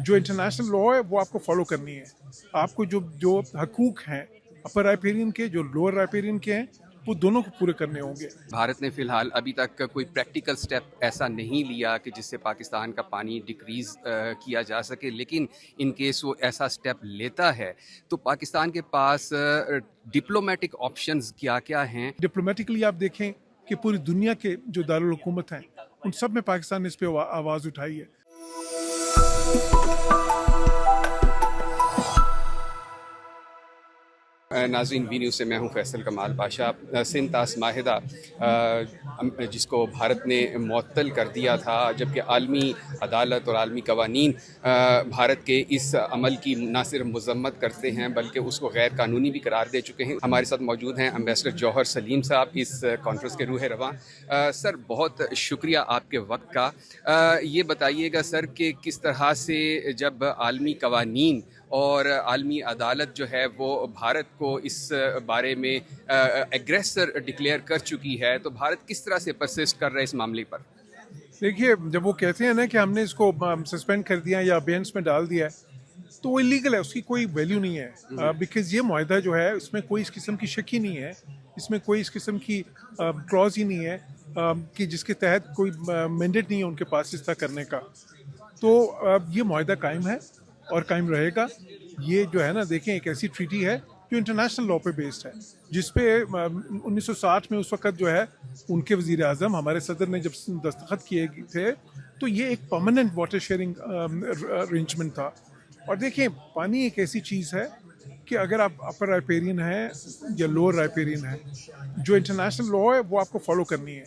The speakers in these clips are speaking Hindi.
जो इंटरनेशनल लॉ है वो आपको फॉलो करनी है। आपको जो जो हकूक हैं अपर राइपेरियन के, जो लोअर राइपेरियन के हैं, वो दोनों को पूरे करने होंगे। भारत ने फिलहाल अभी तक कोई प्रैक्टिकल स्टेप ऐसा नहीं लिया कि जिससे पाकिस्तान का पानी डिक्रीज किया जा सके, लेकिन इन केस वो ऐसा स्टेप लेता है तो पाकिस्तान के पास डिप्लोमेटिक ऑप्शंस क्या क्या हैं? डिप्लोमेटिकली आप देखें कि पूरी दुनिया के जो दारुल हुकूमत हैं उन सब में पाकिस्तान ने इस पे आवाज़ उठाई है। नाज़रीन, वी न्यूज़ से मैं हूं फैसल कमाल बादशाह। सिंध तास माहिदा जिसको भारत ने मुअत्तल कर दिया था, जबकि आलमी अदालत और आलमी कवानीन भारत के इस अमल की न सिर्फ मजम्मत करते हैं बल्कि उसको गैर कानूनी भी करार दे चुके हैं। हमारे साथ मौजूद हैं एम्बेसडर जौहर सलीम साहब, इस कॉन्फ्रेंस के रूह रवां। सर, बहुत शुक्रिया आपके वक्त का। ये बताइएगा सर कि किस तरह से जब आलमी कवानीन और आलमी अदालत जो है वो भारत को इस बारे में एग्रेसर डिक्लेयर कर चुकी है, तो भारत किस तरह से परसिस्ट कर रहा है इस मामले पर? देखिए, जब वो कहते हैं ना कि हमने इसको सस्पेंड कर दिया या अबेयंस में डाल दिया है, तो वो इलीगल है, उसकी कोई वैल्यू नहीं है। बिकॉज ये मुआहदा जो है उसमें कोई इस किस्म की शक ही नहीं है, इसमें कोई इस किस्म की क्लॉज ही नहीं है कि जिसके तहत कोई मैंडेट नहीं है उनके पास इस तरह करने का। तो ये मुआहदा कायम है और कायम रहेगा। ये जो है ना, देखें, एक ऐसी ट्रीटी है जो इंटरनेशनल लॉ पे बेस्ड है, जिसपे 1960 में उस वक्त जो है उनके वज़ीर आज़म हमारे सदर ने जब दस्तखत किए थे, तो ये एक परमानेंट वाटर शेयरिंग अरेंजमेंट था। और देखिए, पानी एक ऐसी चीज़ है कि अगर आप अपर राइपेरियन हैं या लोअर राइपेरियन हैं, जो इंटरनेशनल लॉ है वो आपको फॉलो करनी है।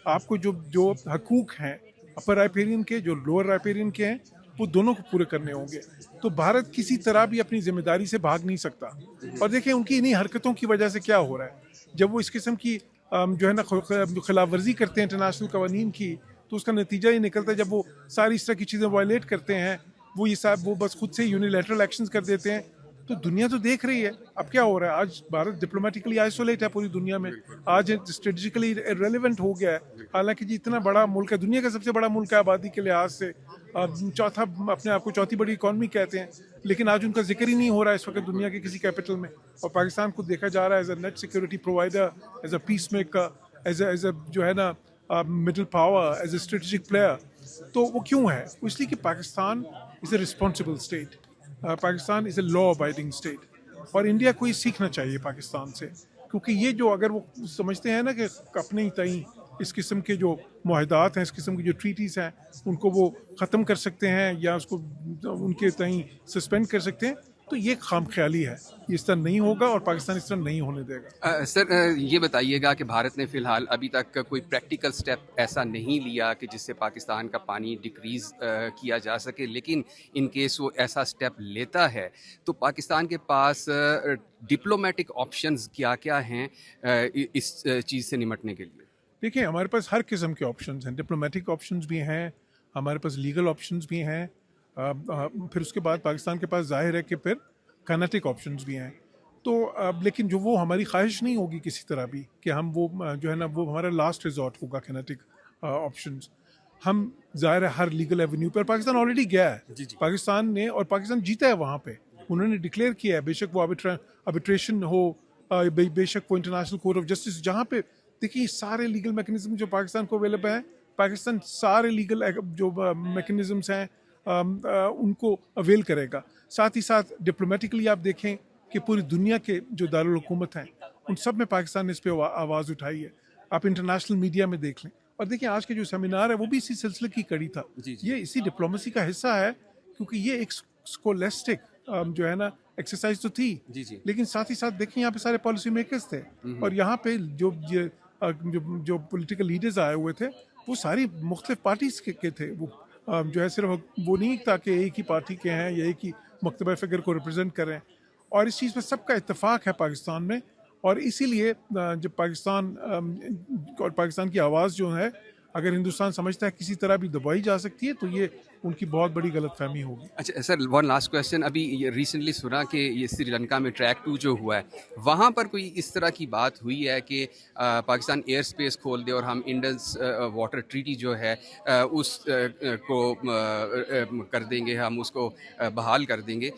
आपको जो जो हकूक हैं अपर राइपेरियन के, जो लोअर राइपेरियन के हैं, वो दोनों को पूरे करने होंगे। तो भारत किसी तरह भी अपनी जिम्मेदारी से भाग नहीं सकता। और देखिए, उनकी इन्हीं हरकतों की वजह से क्या हो रहा है, जब वो इस किस्म की जो है ना खिलाफ वर्जी करते हैं इंटरनेशनल कवानीन की, तो उसका नतीजा ये निकलता है, जब वो सारी इस तरह की चीज़ें वायलेट करते हैं, वो बस खुद से यूनिलैटरल एक्शंस कर देते हैं, तो दुनिया तो देख रही है अब क्या हो रहा है। आज भारत डिप्लोमेटिकली आइसोलेट है पूरी दुनिया में, आज स्ट्रेटेजिकली इरेलेवेंट हो गया है। हालांकि जी इतना बड़ा मुल्क है, दुनिया का सबसे बड़ा मुल्क है आबादी के लिहाज से, चौथा, अपने आप को चौथी बड़ी इकॉनमी कहते हैं, लेकिन आज उनका जिक्र ही नहीं हो रहा है इस वक्त दुनिया के किसी कैपिटल में। और पाकिस्तान को देखा जा रहा है as a net security provider, as a peacemaker, as a जो है ना middle power, as a strategic player. तो वो क्यों है? वो इसलिए कि Pakistan is a responsible state, Pakistan is a law abiding state. और इंडिया को ये सीखना चाहिए पाकिस्तान से, क्योंकि ये जो, अगर वो समझते हैं ना कि अपने ही तई इस किस्म के जो मुआहदात हैं, इस किस्म की जो ट्रीटीज़ हैं, उनको वो ख़त्म कर सकते हैं या उसको उनके तई सस्पेंड कर सकते हैं, तो ये खामख्याली है। ये इस तरह नहीं होगा और पाकिस्तान इस तरह नहीं होने देगा। सर, ये बताइएगा कि भारत ने फिलहाल अभी तक कोई प्रैक्टिकल स्टेप ऐसा नहीं लिया कि जिससे पाकिस्तान का पानी डिक्रीज किया जा सके, लेकिन इन केस वो ऐसा स्टेप लेता है तो पाकिस्तान के पास डिप्लोमेटिक ऑप्शंस क्या क्या हैं इस चीज़ से निमटने के लिए? देखिए, हमारे पास हर किस्म के ऑप्शंस हैं, डिप्लोमेटिक ऑप्शंस भी हैं, हमारे पास लीगल ऑप्शंस भी हैं। फिर उसके बाद पाकिस्तान के पास जाहिर है कि फिर काइनेटिक ऑप्शंस भी हैं। तो लेकिन जो वो हमारी ख्वाहिश नहीं होगी किसी तरह भी कि हम वो जो है ना, वो हमारा लास्ट रिजॉर्ट होगा काइनेटिक ऑप्शंस। हम ज़ाहिर है हर लीगल एवेन्यू पर, पाकिस्तान ऑलरेडी गया है, पाकिस्तान ने, और पाकिस्तान जीता है वहाँ पे। उन्होंने डिक्लेयर किया है, बेशक वो आर्बिट्रेशन हो, बेशक वो इंटरनेशनल कोर्ट ऑफ जस्टिस, जहाँ पे देखिए सारे लीगल मैकेनिज्म जो पाकिस्तान को अवेलेबल हैं, पाकिस्तान सारे लीगल जो मैकेनिज्म्स हैं उनको अवेल करेगा। साथ ही साथ डिप्लोमेटिकली आप देखें कि पूरी दुनिया के जो दारुल हुकूमत हैं उन सब में पाकिस्तान ने इस पर आवाज़ उठाई है। आप इंटरनेशनल मीडिया में देख लें, और देखिए आज के जो सेमिनार है वो भी इसी सिलसिले की कड़ी था। ये इसी डिप्लोमेसी का हिस्सा है, क्योंकि ये एक स्कोलेस्टिक जो है ना एक्सरसाइज तो थी, लेकिन साथ ही साथ देखिए यहाँ पे सारे पॉलिसी मेकर्स थे, और यहाँ पे जो जो पॉलिटिकल लीडर्स आए हुए थे वो सारी मुख्तलिफ पार्टीज के थे। वो जो है सिर्फ वो नहीं था कि एक ही पार्टी के हैं या एक ही मकतबा फ़िक्र को रिप्रेजेंट कर रहे हैं, और इस चीज़ पर सबका इत्तेफाक है पाकिस्तान में। और इसीलिए जब पाकिस्तान और पाकिस्तान की आवाज़ जो है अगर हिंदुस्तान समझता है किसी तरह भी दबाई जा सकती है तो ये उनकी बहुत बड़ी गलतफहमी होगी। अच्छा सर, वन लास्ट क्वेश्चन। अभी ये रिसेंटली सुना कि ये श्रीलंका में ट्रैक 2 जो हुआ है, वहाँ पर कोई इस तरह की बात हुई है कि पाकिस्तान एयर स्पेस खोल दे और हम इंडस वाटर ट्रीटी जो है को कर देंगे, हम उसको बहाल कर देंगे।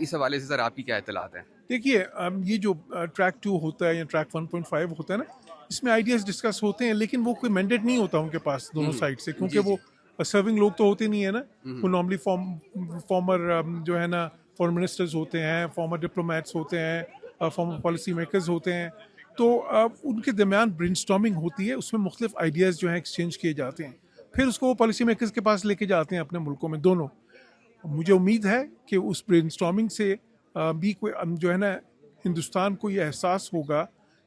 इस हवाले से सर आपकी क्या इत्तलात हैं? देखिए ये जो ट्रैक 2 होता है या ट्रैक 1.5 होता है ना, इसमें आइडियाज़ डिस्कस होते हैं लेकिन वो कोई मैंडेट नहीं होता उनके पास दोनों साइड से, क्योंकि जी, वो सर्विंग लोग तो होते नहीं है ना। वो नॉर्मली फॉर्मर जो है ना फॉरेन मिनिस्टर्स होते हैं, फॉर्मर डिप्लोमेट्स होते हैं, फॉर्मर पॉलिसी मेकर्स होते हैं। तो उनके दरमियान ब्रेनस्टॉर्मिंग होती है, उसमें मुख्तलिफ आइडियाज़ जो हैं एक्सचेंज किए जाते हैं, फिर उसको वो पॉलिसी मेकर्स के पास लेके जाते हैं अपने मुल्कों में दोनों। मुझे उम्मीद है कि उस ब्रेनस्टॉर्मिंग से भी कोई जो है ना हिंदुस्तान को ये एहसास होगा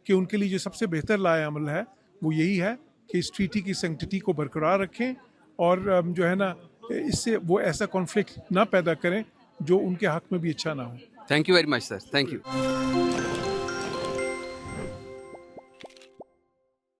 कि उनके लिए जो सबसे बेहतर लाए अमल है वो यही है कि इस ट्रीटी की सेंक्टिटी को बरकरार रखें और जो है ना इससे वो ऐसा कॉन्फ्लिक्ट ना पैदा करें जो उनके हक में भी अच्छा ना हो। Thank you very much sir, thank you.